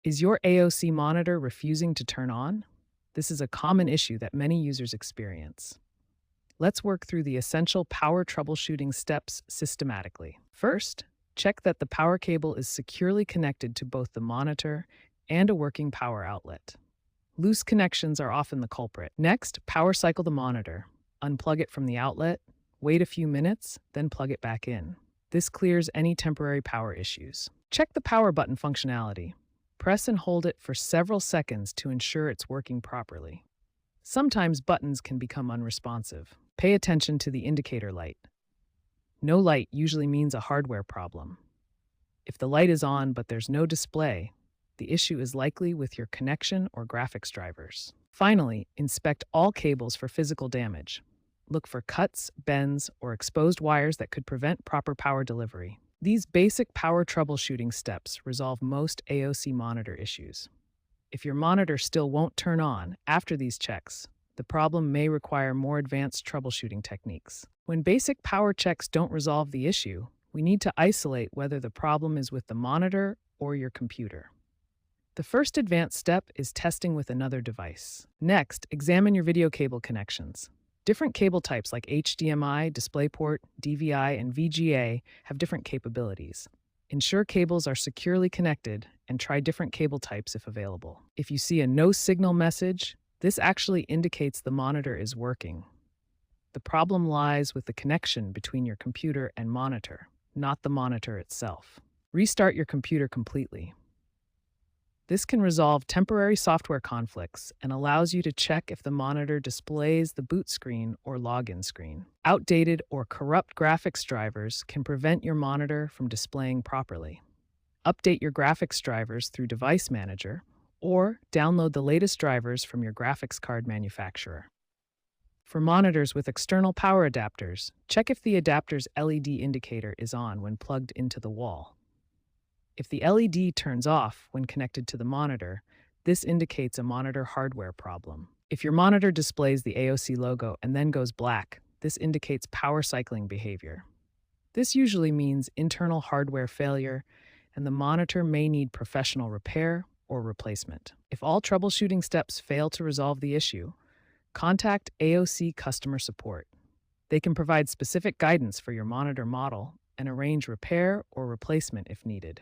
Is your AOC monitor refusing to turn on? This is a common issue that many users experience. Let's work through the essential power troubleshooting steps systematically. First, check that the power cable is securely connected to both the monitor and a working power outlet. Loose connections are often the culprit. Next, power cycle the monitor. Unplug it from the outlet, wait a few minutes, then plug it back in. This clears any temporary power issues. Check the power button functionality. Press and hold it for several seconds to ensure it's working properly. Sometimes buttons can become unresponsive. Pay attention to the indicator light. No light usually means a hardware problem. If the light is on but there's no display, the issue is likely with your connection or graphics drivers. Finally, inspect all cables for physical damage. Look for cuts, bends, or exposed wires that could prevent proper power delivery. These basic power troubleshooting steps resolve most AOC monitor issues. If your monitor still won't turn on after these checks, the problem may require more advanced troubleshooting techniques. When basic power checks don't resolve the issue, we need to isolate whether the problem is with the monitor or your computer. The first advanced step is testing with another device. Next, examine your video cable connections. Different cable types like HDMI, DisplayPort, DVI, and VGA have different capabilities. Ensure cables are securely connected and try different cable types if available. If you see a no signal message, this actually indicates the monitor is working. The problem lies with the connection between your computer and monitor, not the monitor itself. Restart your computer completely. This can resolve temporary software conflicts and allows you to check if the monitor displays the boot screen or login screen. Outdated or corrupt graphics drivers can prevent your monitor from displaying properly. Update your graphics drivers through Device Manager or download the latest drivers from your graphics card manufacturer. For monitors with external power adapters, check if the adapter's LED indicator is on when plugged into the wall. If the LED turns off when connected to the monitor, this indicates a monitor hardware problem. If your monitor displays the AOC logo and then goes black, this indicates power cycling behavior. This usually means internal hardware failure, and the monitor may need professional repair or replacement. If all troubleshooting steps fail to resolve the issue, contact AOC customer support. They can provide specific guidance for your monitor model and arrange repair or replacement if needed.